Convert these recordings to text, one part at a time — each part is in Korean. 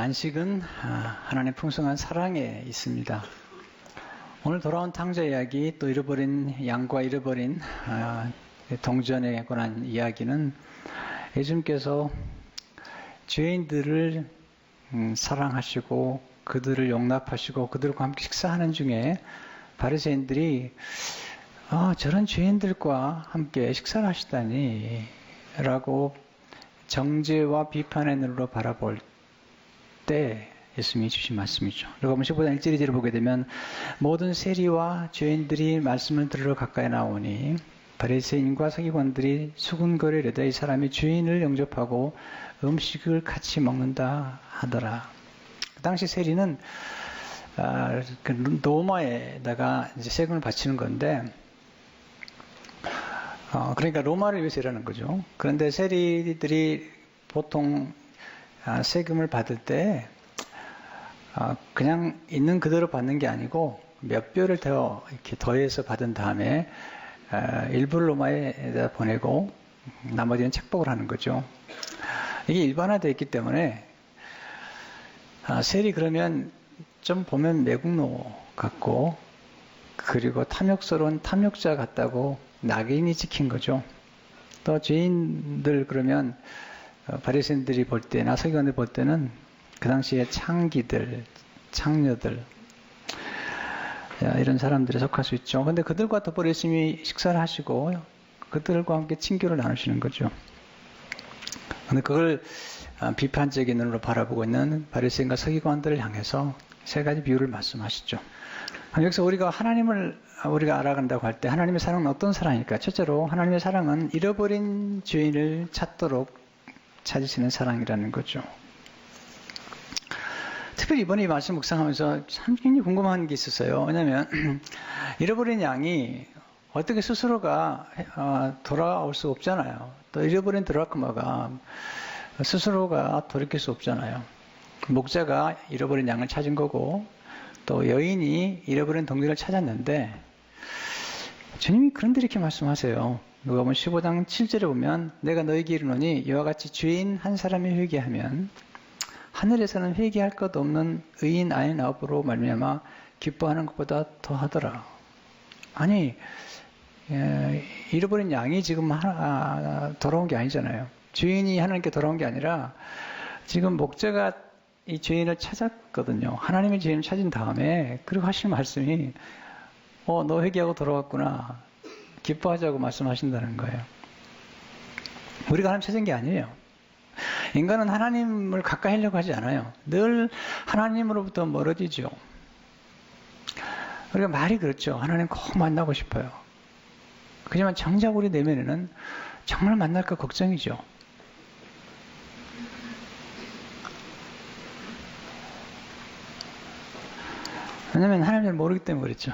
안식은 하나님의 풍성한 사랑에 있습니다. 오늘 돌아온 탕자 이야기, 또 잃어버린 양과 잃어버린 동전에 관한 이야기는 예수님께서 죄인들을 사랑하시고 그들을 용납하시고 그들과 함께 식사하는 중에 바리새인들이 저런 죄인들과 함께 식사를 하시다니 라고 정죄와 비판의 눈으로 바라볼 때 예수님이 주신 말씀이죠. 그리고 15장 1절 2절을 보게 되면 모든 세리와 죄인들이 말씀을 들으러 가까이 나오니 바리새인과 서기관들이 수군거리려다 이 사람이 죄인을 영접하고 음식을 같이 먹는다 하더라. 그 당시 세리는 로마에다가 이제 세금을 바치는 건데, 그러니까 로마를 위해서 일하는 거죠. 그런데 세리들이 보통 세금을 받을 때 그냥 있는 그대로 받는 게 아니고 몇 배를 더 이렇게 더해서 받은 다음에 일부를 로마에다 보내고 나머지는 착복을 하는 거죠. 이게 일반화되어 있기 때문에 세리 그러면 좀 보면 매국노 같고 그리고 탐욕스러운 탐욕자 같다고 낙인이 찍힌 거죠. 또 죄인들 그러면 바리새인들이 볼 때나 서기관들이 볼 때는 그 당시에 창기들, 창녀들 이런 사람들에 속할 수 있죠. 그런데 그들과 더불어 예수님이 식사를 하시고 그들과 함께 친교를 나누시는 거죠. 그런데 그걸 비판적인 눈으로 바라보고 있는 바리새인과 서기관들을 향해서 세 가지 비유를 말씀하시죠. 여기서 우리가 하나님을 알아간다고 할 때 하나님의 사랑은 어떤 사랑일까? 첫째로 하나님의 사랑은 잃어버린 죄인을 찾도록 찾으시는 사랑이라는 거죠. 특별히 이번에 이 말씀 묵상하면서 참 굉장히 궁금한 게 있었어요. 왜냐하면 잃어버린 양이 어떻게 스스로가 돌아올 수 없잖아요. 또 잃어버린 드라크마가 스스로가 돌이킬 수 없잖아요. 목자가 잃어버린 양을 찾은 거고 또 여인이 잃어버린 동전을 찾았는데 주님이 그런데 이렇게 말씀하세요. 누가복음 15장 7절에 보면 내가 너에게 이르노니 이와 같이 죄인 한 사람이 회개하면 하늘에서는 회개할 것 없는 의인 99으로 말미암아 기뻐하는 것보다 더하더라. 아니 잃어버린 양이 지금 돌아온 게 아니잖아요. 죄인이 하나님께 돌아온 게 아니라 지금 목자가 이 죄인을 찾았거든요. 하나님의 죄인을 찾은 다음에 그리고 하시는 말씀이 너 회개하고 돌아왔구나. 기뻐하자고 말씀하신다는 거예요. 우리가 하나님 찾은 게 아니에요. 인간은 하나님을 가까이 하려고 하지 않아요. 늘 하나님으로부터 멀어지죠. 우리가 말이 그렇죠. 하나님 꼭 만나고 싶어요. 하지만 정작 우리 내면에는 정말 만날까 걱정이죠. 왜냐하면 하나님을 모르기 때문에 그렇죠.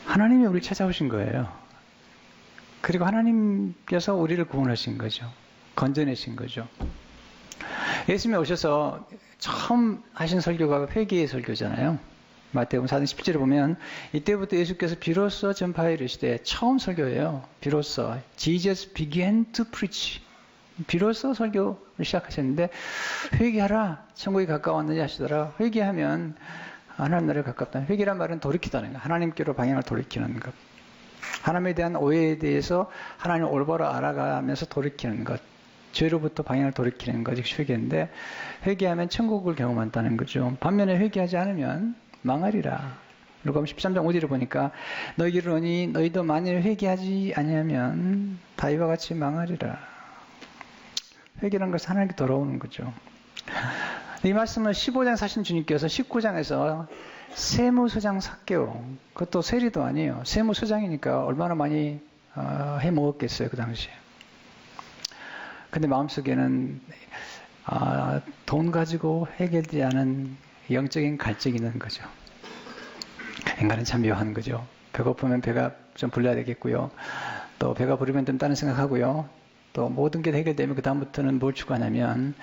하나님이 우리를 찾아오신 거예요. 그리고 하나님께서 우리를 구원하신 거죠. 건져내신 거죠. 예수님이 오셔서 처음 하신 설교가 회개의 설교잖아요. 마태복음 4장 10절에 보면 이때부터 예수께서 비로소 전파에 이르시되 처음 설교예요. 비로소 Jesus began to preach. 비로소 설교를 시작하셨는데 회개하라. 천국이 가까웠느냐 하시더라. 회개하면 하나님 나라에 가깝다. 회개란 말은 돌이키다는 거. 하나님께로 방향을 돌이키는 것. 하나님에 대한 오해에 대해서 하나님을 올바로 알아가면서 돌이키는 것. 죄로부터 방향을 돌이키는 것이 회개인데 회개하면 천국을 경험한다는 거죠. 반면에 회개하지 않으면 망하리라. 누가복음 13장 5절을 보니까 너희에게 이르노니 너희도 만일 회개하지 아니하면 다 이와 같이 망하리라. 회개라는 것은 하나님께 돌아오는 거죠. 이 말씀을 15장 사신 주님께서 19장에서 세무서장 삭개오, 그것도 세리도 아니에요. 세무서장이니까 얼마나 많이 해먹었겠어요, 그 당시에. 근데 마음속에는 돈 가지고 해결되지 않은 영적인 갈증이 있는 거죠. 인간은 참 묘한 거죠. 배고프면 배가 좀 불러야 되겠고요. 또 배가 부르면 좀 다른 생각하고요. 또 모든 게 해결되면 그 다음부터는 뭘 추구하냐면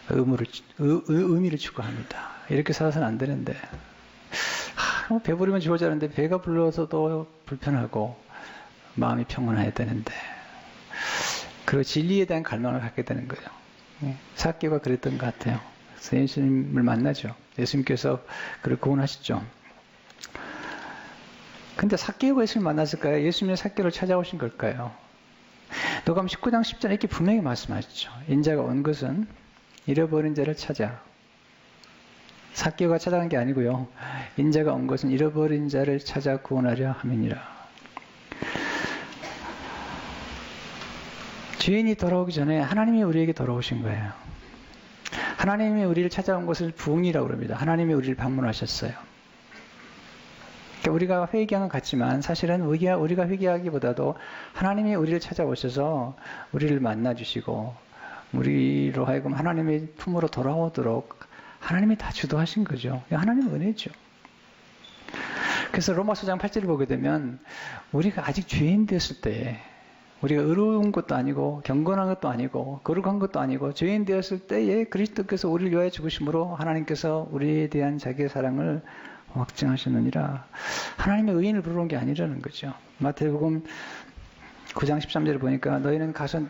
의미를 추구합니다. 이렇게 살아서는 안 되는데 배부르면 좋아지는데 배가 불러서도 불편하고 마음이 평온해야 되는데 그리고 진리에 대한 갈망을 갖게 되는 거예요. 삭개오가 그랬던 것 같아요. 그래서 예수님을 만나죠. 예수님께서 그를 구원하셨죠. 근데 삭개오가 예수님을 만났을까요? 예수님이 삭개오를 찾아오신 걸까요? 누가복음 19장 10절에 이렇게 분명히 말씀하셨죠. 인자가 온 것은 잃어버린 자를 찾아. 삭개오가 찾아간 게 아니고요. 인자가 온 것은 잃어버린 자를 찾아 구원하려 함이니라. 죄인이 돌아오기 전에 하나님이 우리에게 돌아오신 거예요. 하나님이 우리를 찾아온 것을 부흥이라고 합니다. 하나님이 우리를 방문하셨어요. 그러니까 우리가 회개한 것 같지만 사실은 우리가 회개하기보다도 하나님이 우리를 찾아오셔서 우리를 만나주시고 우리로 하여금 하나님의 품으로 돌아오도록 하나님이 다 주도하신 거죠. 하나님의 은혜죠. 그래서 로마서 5장 8절을 보게 되면 우리가 아직 죄인 되었을 때 우리가 의로운 것도 아니고 경건한 것도 아니고 거룩한 것도 아니고 죄인 되었을 때에 그리스도께서 우리를 위하여 죽으심으로 하나님께서 우리에 대한 자기의 사랑을 확증하셨느니라. 하나님의 의인을 부르는 게 아니라는 거죠. 마태복음 9장 13절을 보니까 너희는 가서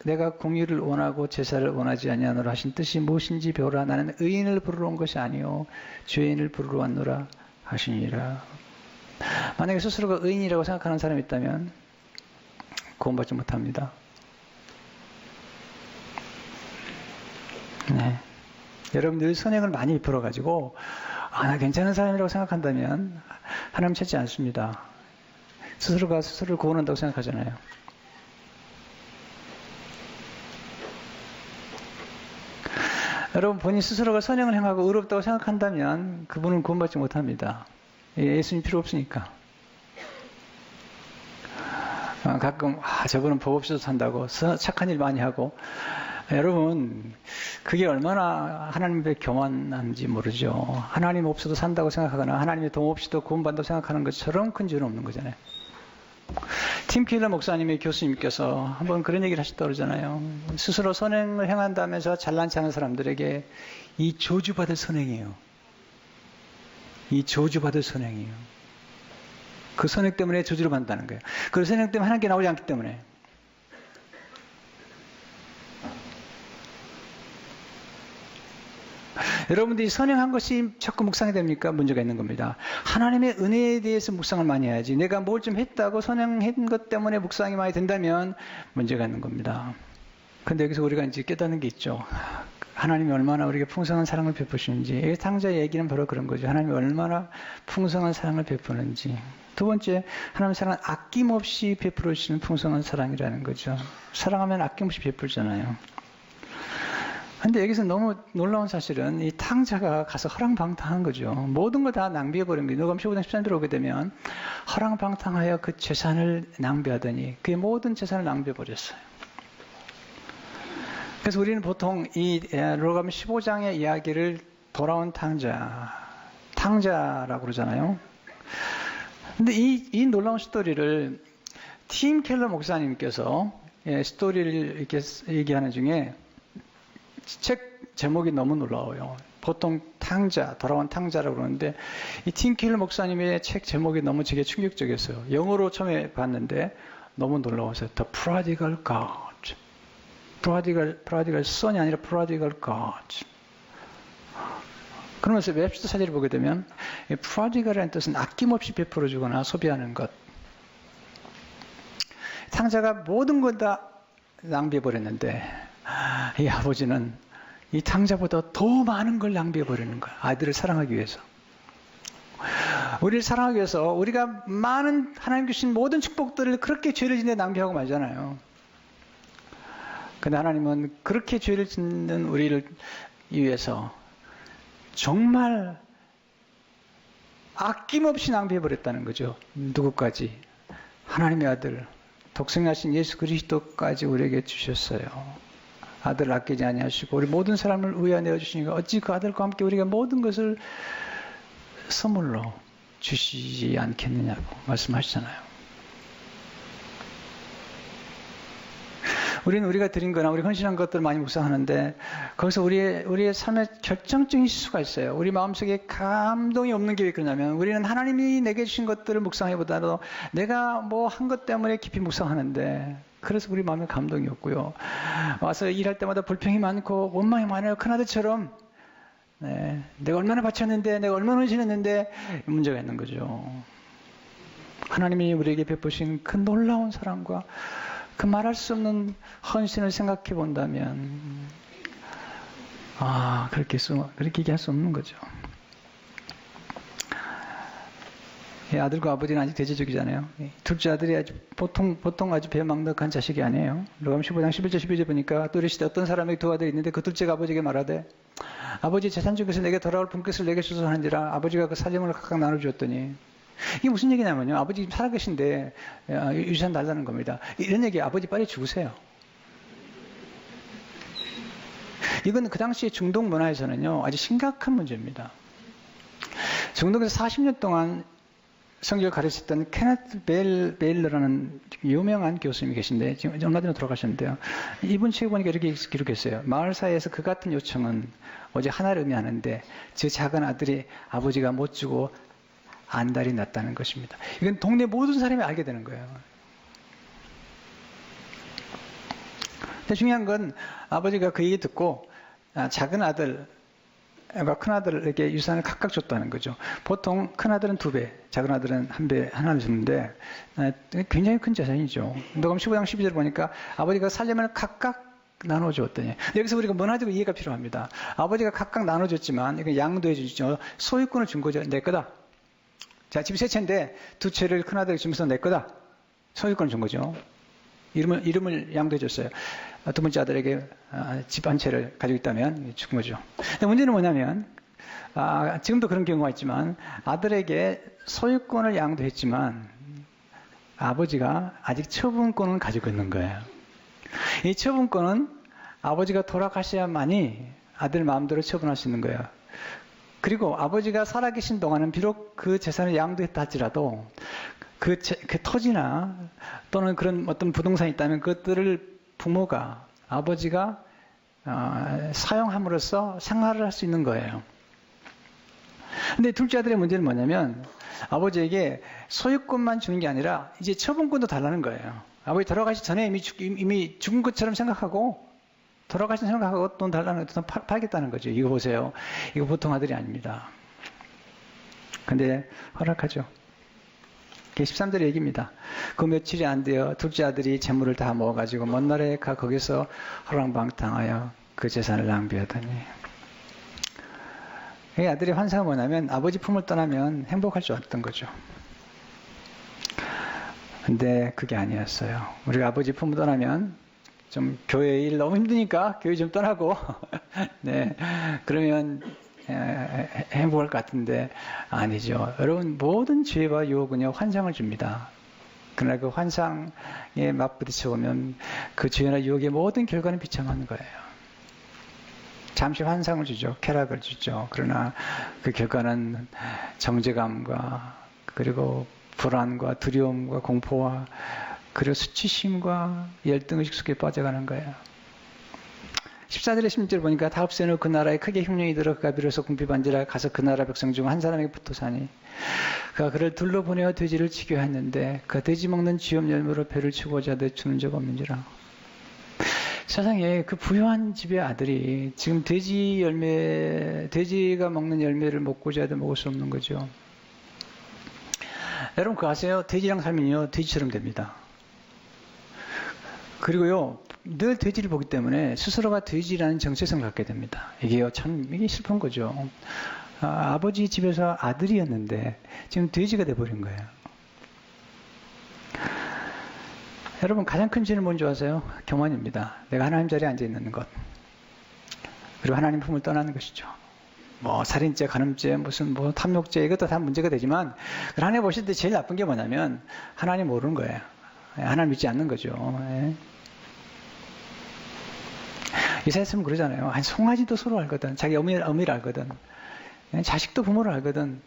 내가 공의를 원하고 제사를 원하지 아니하노라 하신 뜻이 무엇인지 배우라. 나는 의인을 부르러 온 것이 아니요 죄인을 부르러 왔노라 하시니라. 만약에 스스로가 의인이라고 생각하는 사람이 있다면 구원받지 못합니다. 네. 여러분 늘 선행을 많이 베풀어가지고 나 괜찮은 사람이라고 생각한다면 하나님 찾지 않습니다. 스스로가 스스로를 구원한다고 생각하잖아요. 여러분 본인 스스로가 선행을 행하고 의롭다고 생각한다면 그분은 구원받지 못합니다. 예수님 필요 없으니까. 가끔 저분은 법 없이도 산다고 착한 일 많이 하고 여러분 그게 얼마나 하나님의 교만한지 모르죠. 하나님 없어도 산다고 생각하거나 하나님의 도움 없이도 구원받는다고 생각하는 것처럼 큰 죄는 없는 거잖아요. 팀 켈러 목사님의 교수님께서 한번 그런 얘기를 하셨다고 그러잖아요. 스스로 선행을 행한다면서 잘난치 않은 사람들에게 이 저주받을 선행이에요. 이 저주받을 선행이에요. 그 선행 때문에 저주를 받는다는 거예요. 그 선행 때문에 하나님께 나오지 않기 때문에. 여러분들이 선행한 것이 자꾸 묵상이 됩니까? 문제가 있는 겁니다. 하나님의 은혜에 대해서 묵상을 많이 해야지. 내가 뭘 좀 했다고 선행한 것 때문에 묵상이 많이 된다면 문제가 있는 겁니다. 근데 여기서 우리가 이제 깨닫는 게 있죠. 하나님이 얼마나 우리에게 풍성한 사랑을 베푸시는지. 탕자의 얘기는 바로 그런 거죠. 하나님이 얼마나 풍성한 사랑을 베푸는지. 두 번째, 하나님의 사랑은 아낌없이 베풀어주시는 풍성한 사랑이라는 거죠. 사랑하면 아낌없이 베풀잖아요. 근데 여기서 너무 놀라운 사실은 이 탕자가 가서 허랑방탕한 거죠. 모든 걸 다 낭비해버린 거예요. 누가복음 15장 13절에 오게 되면 허랑방탕하여 그 재산을 낭비하더니 그의 모든 재산을 낭비해버렸어요. 그래서 우리는 보통 이 누가복음 15장의 이야기를 돌아온 탕자라고 그러잖아요. 근데 이 놀라운 스토리를 팀 켈러 목사님께서 스토리를 이렇게 얘기하는 중에 책 제목이 너무 놀라워요. 보통 돌아온 탕자라고 그러는데 이 팀 켈러 목사님의 책 제목이 너무 제게 충격적이었어요. 영어로 처음에 봤는데 너무 놀라웠어요. The Prodigal God. Prodigal son이 아니라 Prodigal God. 그러면서 웹스터 사진을 보게 되면 prodigal이라는 뜻은 아낌없이 베풀어주거나 소비하는 것. 탕자가 모든 걸 다 낭비해버렸는데 이 아버지는 이 탕자보다 더 많은 걸 낭비해버리는 거야. 아이들을 사랑하기 위해서. 우리를 사랑하기 위해서 우리가 많은 하나님 주신 모든 축복들을 그렇게 죄를 짓는 데 낭비하고 말잖아요. 근데 하나님은 그렇게 죄를 짓는 우리를 위해서 정말 아낌없이 낭비해버렸다는 거죠. 누구까지? 하나님의 아들, 독생하신 예수 그리스도까지 우리에게 주셨어요. 아들을 아끼지 아니하시고 우리 모든 사람을 위하여 내어주시니까 어찌 그 아들과 함께 우리가 모든 것을 선물로 주시지 않겠느냐고 말씀하시잖아요. 우리가 드린 거나 우리 헌신한 것들을 많이 묵상하는데 거기서 우리의 삶에 결정적인 실수가 있어요. 우리 마음속에 감동이 없는 게 왜 그러냐면 우리는 하나님이 내게 주신 것들을 묵상하기보다도 내가 뭐 한 것 때문에 깊이 묵상하는데 그래서 우리 마음에 감동이 없고요. 와서 일할 때마다 불평이 많고 원망이 많아요. 큰아들처럼 네, 내가 얼마나 바쳤는데, 내가 얼마나 헌신했는데 문제가 있는 거죠. 하나님이 우리에게 베푸신 그 놀라운 사랑과 그 말할 수 없는 헌신을 생각해 본다면, 그렇게 얘기할 수 없는 거죠. 아들과 아버지는 아직 대제적이잖아요. 둘째 아들이 아주 보통 아주 배망덕한 자식이 아니에요. 누가복음 15장 11절 12절 보니까 또 이르시되 어떤 사람에게 두 아들이 있는데 그 둘째가 아버지에게 말하되 아버지 재산 중에서 내게 돌아올 분깃을 내게 주소서 하는지라 아버지가 그 살림을 각각 나눠주었더니, 이게 무슨 얘기냐면요, 아버지 살아계신데 유산 달라는 겁니다. 이런 얘기, 아버지 빨리 죽으세요. 이건 그 당시 중동 문화에서는요 아주 심각한 문제입니다. 중동에서 40년 동안 성경을 가르쳤던 케네트 베일러라는 유명한 교수님이 계신데 지금 얼마 전에 돌아가셨는데요. 이분 책에 보니까 이렇게 기록했어요. 마을 사이에서 그 같은 요청은 오직 하나를 의미하는데 저 작은 아들이 아버지가 못 주고 안달이 났다는 것입니다. 이건 동네 모든 사람이 알게 되는 거예요. 근데 중요한 건 아버지가 그 얘기 듣고 작은 아들 큰 아들에게 유산을 각각 줬다는 거죠. 보통 큰 아들은 2배, 작은 아들은 1배 하나를 주는데 굉장히 큰 재산이죠. 누가복음 15장 12절 보니까 아버지가 살림을 각각 나눠주었더니, 여기서 우리가 뭐 하지고 이해가 필요합니다. 아버지가 각각 나눠줬지만 이건 양도해 주죠. 소유권을 준 거죠. 내 거다. 자, 집이 3채인데 2채를 큰 아들에게 주면서 내 거다. 소유권을 준 거죠. 이름을 양도해 줬어요. 두 번째 아들에게 집 한 채를 가지고 있다면 죽은 거죠. 근데 문제는 뭐냐면, 지금도 그런 경우가 있지만 아들에게 소유권을 양도했지만 아버지가 아직 처분권은 가지고 있는 거예요. 이 처분권은 아버지가 돌아가셔야만이 아들 마음대로 처분할 수 있는 거예요. 그리고 아버지가 살아계신 동안은 비록 그 재산을 양도했다 할지라도 그 토지나 또는 그런 어떤 부동산이 있다면 그것들을 부모가, 아버지가 사용함으로써 생활을 할 수 있는 거예요. 근데 둘째 아들의 문제는 뭐냐면 아버지에게 소유권만 주는 게 아니라 이제 처분권도 달라는 거예요. 아버지 돌아가시기 전에 이미 죽은 것처럼 생각하고, 돌아가신 생각하고 돈 달라는 돈 팔겠다는 거죠. 이거 보세요. 이거 보통 아들이 아닙니다. 근데 허락하죠. 13절의 얘기입니다. 그 며칠이 안 되어 둘째 아들이 재물을 다 모아가지고 먼 나라에 가 거기서 허랑방탕하여 그 재산을 낭비하더니, 이 아들의 환상은 뭐냐면 아버지 품을 떠나면 행복할 줄 알았던 거죠. 근데 그게 아니었어요. 우리가 아버지 품을 떠나면 좀 교회 일 너무 힘드니까 교회 좀 떠나고 네, 그러면 행복할 것 같은데 아니죠. 여러분, 모든 죄와 유혹은요 환상을 줍니다. 그러나 그 환상에 맞부딪혀 보면 그 죄나 유혹의 모든 결과는 비참한 거예요. 잠시 환상을 주죠. 쾌락을 주죠. 그러나 그 결과는 정죄감과 그리고 불안과 두려움과 공포와 그리고 수치심과 열등의식 속에 빠져가는 거예요. 14절의 16절 보니까 다 없애놓고 그 나라에 크게 흉년이 들어 그가 비로소 궁핍한지라 가서 그 나라 백성 중 한 사람에게 붙어 사니 그가 그를 둘러 보내어 돼지를 치게 했는데 그가 돼지 먹는 쥐염 열매로 배를 치고자 하되 주는 적 없는지라. 세상에 그 부유한 집의 아들이 지금 돼지가 먹는 열매를 먹고자 해도 먹을 수 없는 거죠. 여러분 그거 아세요? 돼지랑 살면요 돼지처럼 됩니다. 그리고요 늘 돼지를 보기 때문에 스스로가 돼지라는 정체성을 갖게 됩니다. 이게 슬픈 거죠. 아버지 집에서 아들이었는데 지금 돼지가 돼버린 거예요. 여러분 가장 큰 죄는 뭔지 아세요? 교만입니다. 내가 하나님 자리에 앉아 있는 것, 그리고 하나님 품을 떠나는 것이죠. 살인죄, 간음죄, 탐욕죄, 이것도 다 문제가 되지만 하나님 보실 때 제일 나쁜 게 뭐냐면 하나님 모르는 거예요. 하나님 믿지 않는 거죠. 이사야서는 그러잖아요. 송아지도 서로 알거든. 자기 어미를 알거든. 자식도 부모를 알거든.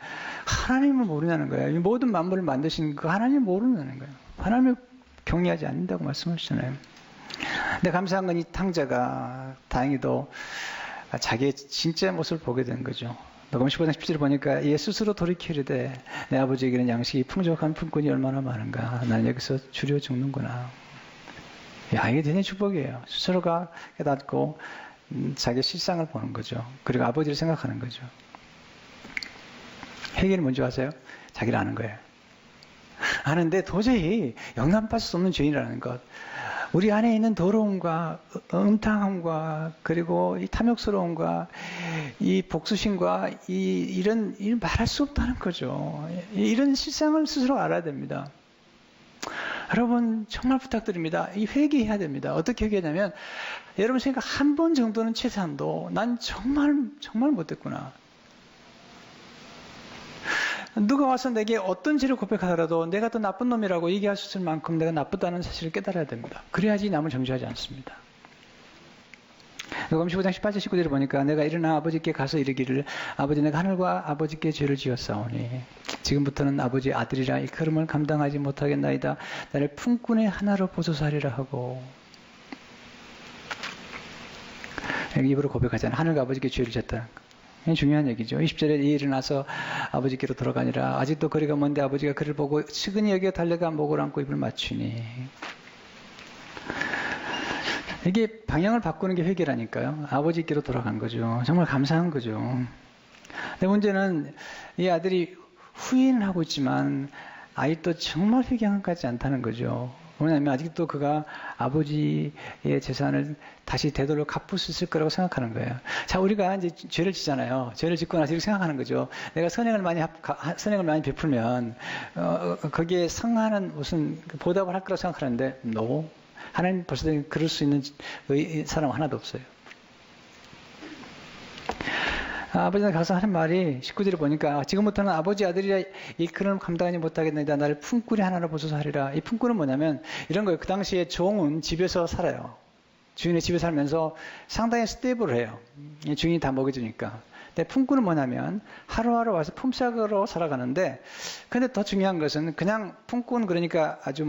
하나님을 모르냐는 거예요. 이 모든 만물을 만드신 그 하나님을 모르는 거예요. 하나님을 경외하지 않는다고 말씀하시잖아요. 근데 감사한 건 이 탕자가 다행히도 자기의 진짜 모습을 보게 된 거죠. 누가복음 15장 17절 보니까 얘 스스로 돌이키려되 내 아버지에게는 양식이 풍족한 품꾼이 얼마나 많은가. 나는 여기서 줄여 죽는구나. 이게 대단히 축복이에요. 스스로가 깨닫고 자기 실상을 보는 거죠. 그리고 아버지를 생각하는 거죠. 회개는 뭔지 아세요? 자기를 아는 거예요. 아는데 도저히 용납할 수 없는 죄인이라는 것. 우리 안에 있는 더러움과 음탕함과 그리고 이 탐욕스러움과 이 복수심과 이런 말할 수 없다는 거죠. 이런 실상을 스스로 알아야 됩니다. 여러분 정말 부탁드립니다. 이 회개해야 됩니다. 어떻게 회개하냐면 여러분 생각 한 번 정도는 최소한도 난 정말 못됐구나. 누가 와서 내게 어떤 죄를 고백하더라도 내가 더 나쁜 놈이라고 얘기할 수 있을 만큼 내가 나쁘다는 사실을 깨달아야 됩니다. 그래야지 남을 정죄하지 않습니다. 요금 15장 18절 19절을 보니까 내가 일어나 아버지께 가서 이르기를 아버지 내가 하늘과 아버지께 죄를 지었사오니 지금부터는 아버지 아들이라 이 걸음을 감당하지 못하겠나이다. 나를 품꾼의 하나로 보소서하리라 하고 입으로 고백하잖아요. 하늘과 아버지께 죄를 졌다. 중요한 얘기죠. 20절에 일어나서 아버지께로 돌아가니라. 아직도 거리가 먼데 아버지가 그를 보고 측은히 여겨 달려가 목을 안고 입을 맞추니. 이게 방향을 바꾸는 게 회개라니까요. 아버지께로 돌아간 거죠. 정말 감사한 거죠. 근데 문제는 이 아들이 후회는 하고 있지만 아직도 정말 회개한 것 같지 않다는 거죠. 왜냐하면 아직도 그가 아버지의 재산을 다시 되돌려 갚을 수 있을 거라고 생각하는 거예요. 자, 우리가 이제 죄를 지잖아요. 죄를 짓고 나서 이렇게 생각하는 거죠. 내가 선행을 많이 베풀면, 거기에 상하는 무슨 보답을 할 거라고 생각하는데, no. 하나님 벌써 그럴 수 있는 사람 하나도 없어요. 아버지가 가서 하는 말이 19절에 보니까 지금부터는 아버지 아들이라 이 그런 감당하지 못하겠나이다. 나를 품꾼이 하나로 보소서 하리라. 이 품꾼은 뭐냐면 이런 거예요. 그 당시에 종은 집에서 살아요. 주인의 집에 살면서 상당히 스테이블해요. 주인이 다 먹여주니까. 근데 품꾼은 뭐냐면 하루하루 와서 품삯으로 살아가는데 근데 더 중요한 것은 그냥 품꾼 그러니까 아주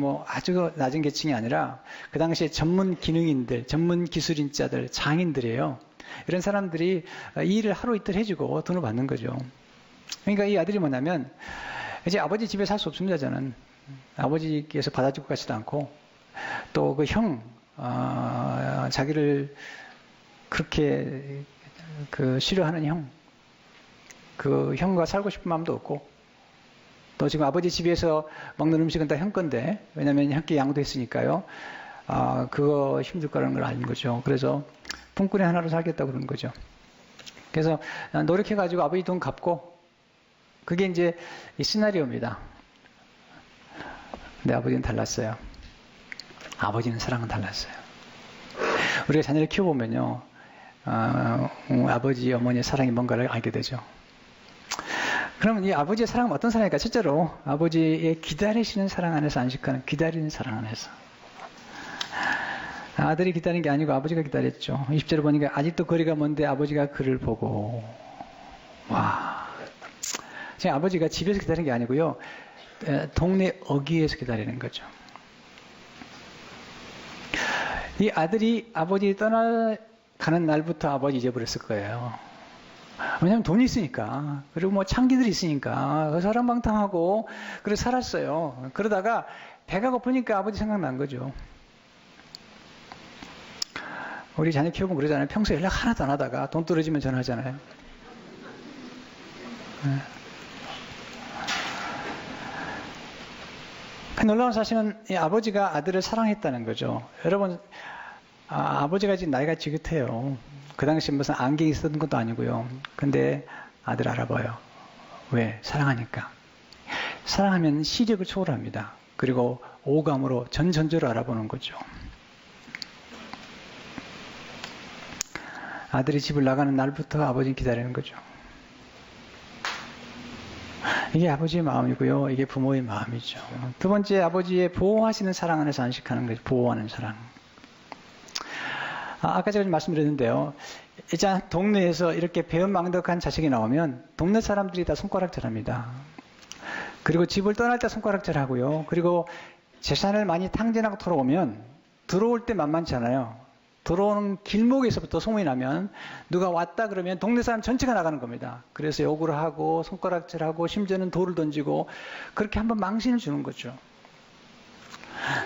낮은 계층이 아니라 그 당시에 전문 기능인들, 전문 기술인자들, 장인들이에요. 이런 사람들이 이 일을 하루 이틀 해주고 돈을 받는 거죠. 그러니까 이 아들이 뭐냐면 이제 아버지 집에 살 수 없습니다. 저는 아버지께서 받아줄 것 같지도 않고 또 그 자기를 그렇게 싫어하는 그 형과 살고 싶은 마음도 없고 또 지금 아버지 집에서 먹는 음식은 다 형 건데 왜냐하면 형께 양도했으니까요. 그거 힘들 거라는 걸 아는 거죠. 그래서 품꾼의 하나로 살겠다고 그러는 거죠. 그래서 노력해가지고 아버지 돈 갚고 그게 이제 이 시나리오입니다. 근데 아버지는 달랐어요. 아버지는 사랑은 달랐어요. 우리가 자녀를 키워보면요. 아버지, 어머니의 사랑이 뭔가를 알게 되죠. 그러면 이 아버지의 사랑은 어떤 사랑일까? 첫째로 아버지의 기다리시는 사랑 안에서 안식하는 기다리는 사랑 안에서. 아들이 기다린 게 아니고 아버지가 기다렸죠. 20절을 보니까 아직도 거리가 먼데 아버지가 그를 보고 와 지금 아버지가 집에서 기다리는 게 아니고요. 동네 어귀에서 기다리는 거죠. 이 아들이 아버지 떠나가는 날부터 아버지 잊어버렸을 거예요. 왜냐하면 돈이 있으니까 그리고 창기들이 있으니까 사랑방탕하고 그래서 살았어요. 그러다가 배가 고프니까 아버지 생각난 거죠. 우리 자녀 키워보면 그러잖아요. 평소에 연락 하나도 안 하다가 돈 떨어지면 전화하잖아요. 놀라운 사실은 이 아버지가 아들을 사랑했다는 거죠. 여러분, 아버지가 지금 나이가 지긋해요. 그 당시 무슨 안경이 있었던 것도 아니고요. 근데 아들 알아봐요. 왜? 사랑하니까. 사랑하면 시력을 초월합니다. 그리고 오감으로 전전조를 알아보는 거죠. 아들이 집을 나가는 날부터 아버지는 기다리는 거죠. 이게 아버지의 마음이고요. 이게 부모의 마음이죠. 두 번째, 아버지의 보호하시는 사랑 안에서 안식하는 거죠. 보호하는 사랑. 아까 제가 말씀드렸는데요. 이제 동네에서 이렇게 배은망덕한 자식이 나오면 동네 사람들이 다 손가락질합니다. 그리고 집을 떠날 때 손가락질하고요. 그리고 재산을 많이 탕진하고 돌아오면 들어올 때 만만치 않아요. 들어오는 길목에서부터 소문이 나면 누가 왔다 그러면 동네 사람 전체가 나가는 겁니다. 그래서 욕을 하고 손가락질하고 심지어는 돌을 던지고 그렇게 한번 망신을 주는 거죠.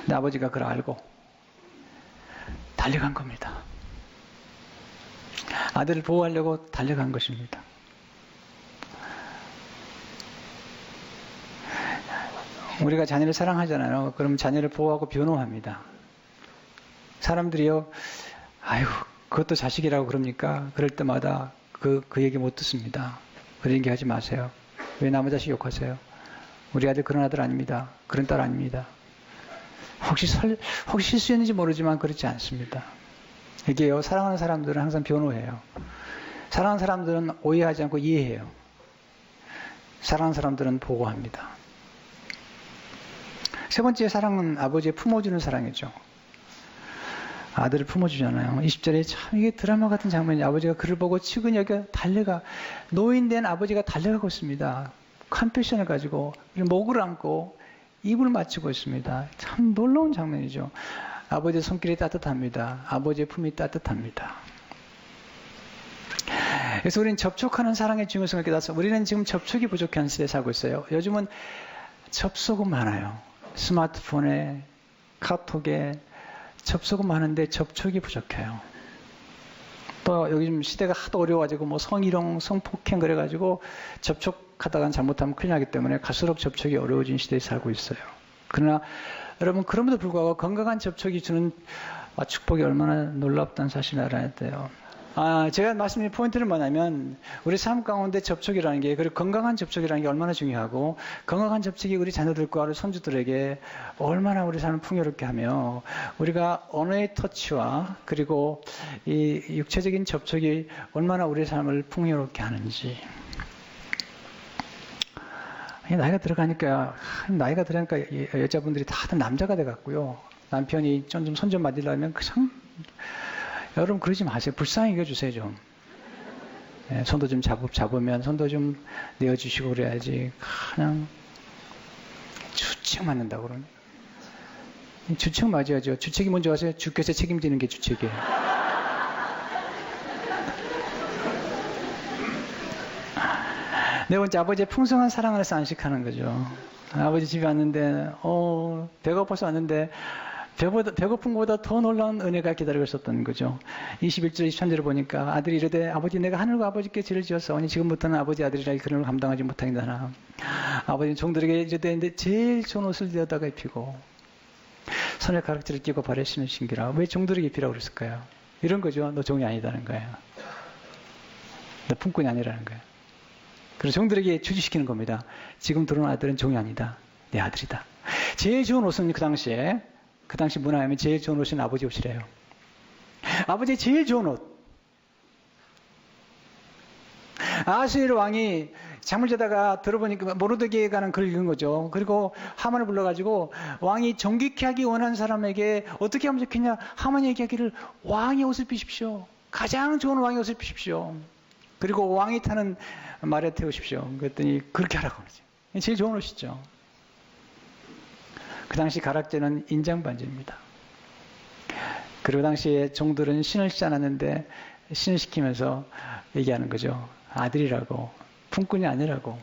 근데 아버지가 그걸 알고 달려간 겁니다. 아들을 보호하려고 달려간 것입니다. 우리가 자녀를 사랑하잖아요. 그럼 자녀를 보호하고 변호합니다. 사람들이요, 아유, 그것도 자식이라고 그럽니까? 그럴 때마다 그 얘기 못 듣습니다. 그런 얘기 하지 마세요. 왜 남의 자식 욕하세요? 우리 아들 그런 아들 아닙니다. 그런 딸 아닙니다. 혹시 실수했는지 모르지만 그렇지 않습니다. 이게요, 사랑하는 사람들은 항상 변호해요. 사랑하는 사람들은 오해하지 않고 이해해요. 사랑하는 사람들은 보호합니다. 세 번째 사랑은 아버지의 품어주는 사랑이죠. 아들을 품어주잖아요. 20절에 참 이게 드라마 같은 장면이 아버지가 그를 보고 치근여겨 달려가 노인된 아버지가 달려가고 있습니다. 컴패션을 가지고 목을 안고 입을 맞추고 있습니다. 참 놀라운 장면이죠. 아버지의 손길이 따뜻합니다. 아버지의 품이 따뜻합니다. 그래서 우리는 접촉하는 사랑의 중요성을 깨닫서 우리는 지금 접촉이 부족한 시대에 살고 있어요. 요즘은 접속은 많아요. 스마트폰에 카톡에 접속은 많은데 접촉이 부족해요. 또 요즘 시대가 하도 어려워가지고 뭐 성희롱, 성폭행 그래가지고 접촉하다가 잘못하면 큰일 나기 때문에 갈수록 접촉이 어려워진 시대에 살고 있어요. 그러나 여러분 그럼에도 불구하고 건강한 접촉이 주는 축복이 얼마나 놀랍다는 사실을 알아야 돼요. 제가 말씀드린 포인트는 뭐냐면 우리 삶 가운데 접촉이라는 게 그리고 건강한 접촉이라는 게 얼마나 중요하고 건강한 접촉이 우리 자녀들과 우리 손주들에게 얼마나 우리 삶을 풍요롭게 하며 우리가 언어의 터치와 그리고 이 육체적인 접촉이 얼마나 우리 삶을 풍요롭게 하는지. 나이가 들어가니까 여자분들이 다들 남자가 돼갖고요. 남편이 좀 손 좀 맞으려면 그냥 여러분 그러지 마세요. 불쌍히 여겨주세요 좀. 네, 손도 좀 잡으면 손도 좀 내어주시고 그래야지. 그냥 주책 맞는다고 그러네. 주책 맞아야죠. 주책이 뭔지 아세요? 주께서 책임지는 게 주책이에요. 네 번째, 아버지의 풍성한 사랑 안에서 안식하는 거죠. 아버지 집에 왔는데 배가 고파서 왔는데 배고픈 것보다 더 놀라운 은혜가 기다리고 있었던 거죠. 21절, 23절을 보니까 아들이 이르되 아버지 내가 하늘과 아버지께 죄를 지었사오니 지금부터는 아버지 아들이라 그런 걸 감당하지 못하겠나나. 아버지는 종들에게 이르되 제일 좋은 옷을 내어다가 입히고 손에 가락지를 끼고 발에 신으신기라. 왜 종들에게 입히라고 그랬을까요? 이런 거죠. 너 종이 아니다는 거예요. 너 품꾼이 아니라는 거예요. 그래서 종들에게 주지시키는 겁니다. 지금 들어온 아들은 종이 아니다. 내 아들이다. 제일 좋은 옷은 그 당시 문화에는 제일 좋은 옷은 아버지 옷이래요. 아버지의 제일 좋은 옷. 아하수에르 왕이 잠을 자다가 들어보니까 모르드게에 관한 글을 읽은 거죠. 그리고 하만을 불러가지고 왕이 존귀케 하기 원하는 사람에게 어떻게 하면 좋겠냐. 하만이 얘기하기를 왕의 옷을 입히십시오. 가장 좋은 왕의 옷을 입히십시오. 그리고 왕이 타는 말에 태우십시오. 그랬더니 그렇게 하라고 그러죠. 제일 좋은 옷이죠. 그 당시 가락지는 인장반지입니다. 그리고 당시에 종들은 신을 시지 않았는데 신을 시키면서 얘기하는 거죠. 아들이라고, 품꾼이 아니라고.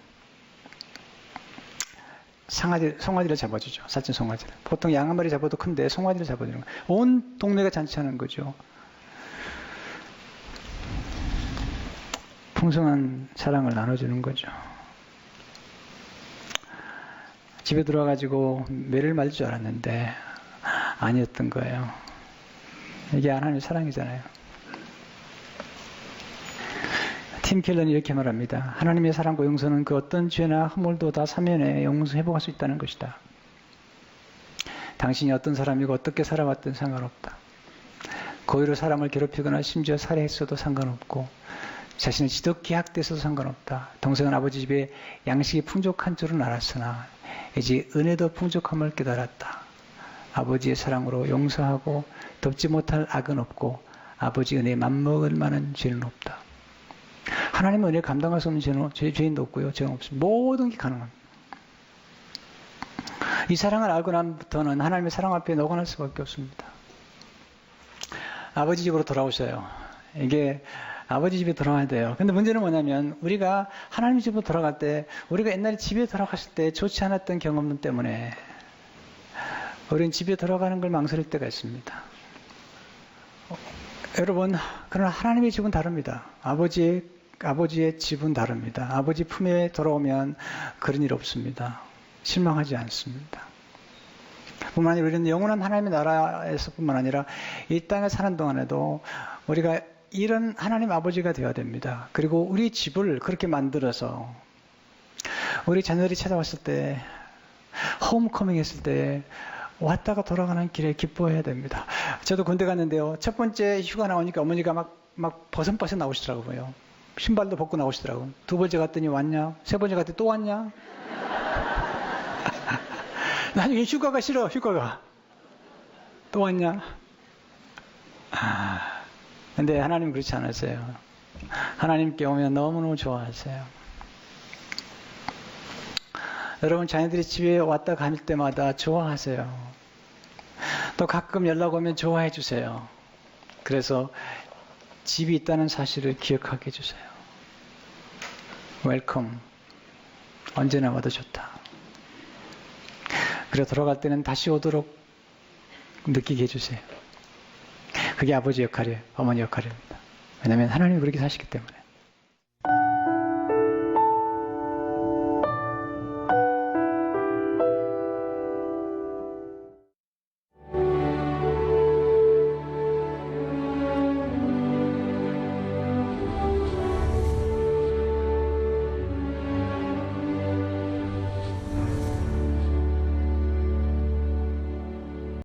송아지를 잡아주죠. 살찐 송아지를. 보통 양 한 마리 잡아도 큰데 송아지를 잡아주는 거예요. 온 동네가 잔치하는 거죠. 풍성한 사랑을 나눠주는 거죠. 집에 들어와가지고 매를 맞을 줄 알았는데 아니었던 거예요. 이게 하나님의 사랑이잖아요. 팀 켈런이 이렇게 말합니다. 하나님의 사랑과 용서는 그 어떤 죄나 허물도 다 사면에 용서 회복할 수 있다는 것이다. 당신이 어떤 사람이고 어떻게 살아왔든 상관없다. 고의로 사람을 괴롭히거나 심지어 살해했어도 상관없고 자신을 지독히 학대해서도 상관없다. 동생은 아버지 집에 양식이 풍족한 줄은 알았으나 이제 은혜도 풍족함을 깨달았다. 아버지의 사랑으로 용서하고 덮지 못할 악은 없고 아버지 은혜에 맞먹을 만한 죄는 없다. 하나님의 은혜를 감당할 수 없는 죄인도 없고요. 죄는 없습니다. 모든 게 가능합니다. 이 사랑을 알고 난부터는 하나님의 사랑 앞에 녹아날 수밖에 없습니다. 아버지 집으로 돌아오셔요. 이게 아버지 집에 돌아와야 돼요. 근데 문제는 뭐냐면 우리가 하나님 집으로 돌아갈 때 우리가 옛날에 집에 돌아갔을 때 좋지 않았던 경험 때문에 우리는 집에 돌아가는 걸 망설일 때가 있습니다. 여러분, 그러나 하나님의 집은 다릅니다. 아버지의 집은 다릅니다. 아버지 품에 돌아오면 그런 일 없습니다. 실망하지 않습니다. 뿐만 아니라 우리는 영원한 하나님의 나라에서뿐만 아니라 이 땅에 사는 동안에도 우리가 이런 하나님 아버지가 되어야 됩니다. 그리고 우리 집을 그렇게 만들어서 우리 자녀들이 찾아왔을 때, 홈커밍 했을 때 왔다가 돌아가는 길에 기뻐해야 됩니다. 저도 군대 갔는데요. 첫 번째 휴가 나오니까 어머니가 막 버선버선 나오시더라고요. 신발도 벗고 나오시더라고요. 두 번째 갔더니 왔냐? 세 번째 갔더니 또 왔냐? 나중에 휴가가 싫어, 휴가가. 또 왔냐? 근데 하나님은 그렇지 않으세요. 하나님께 오면 너무너무 좋아하세요. 여러분, 자녀들이 집에 왔다 갈 때마다 좋아하세요. 또 가끔 연락 오면 좋아해 주세요. 그래서 집이 있다는 사실을 기억하게 해주세요. 웰컴. 언제나 와도 좋다. 그래서 돌아갈 때는 다시 오도록 느끼게 해주세요. 그게 아버지 역할이에요. 어머니 역할입니다. 왜냐하면 하나님이 그렇게 사시기 때문에.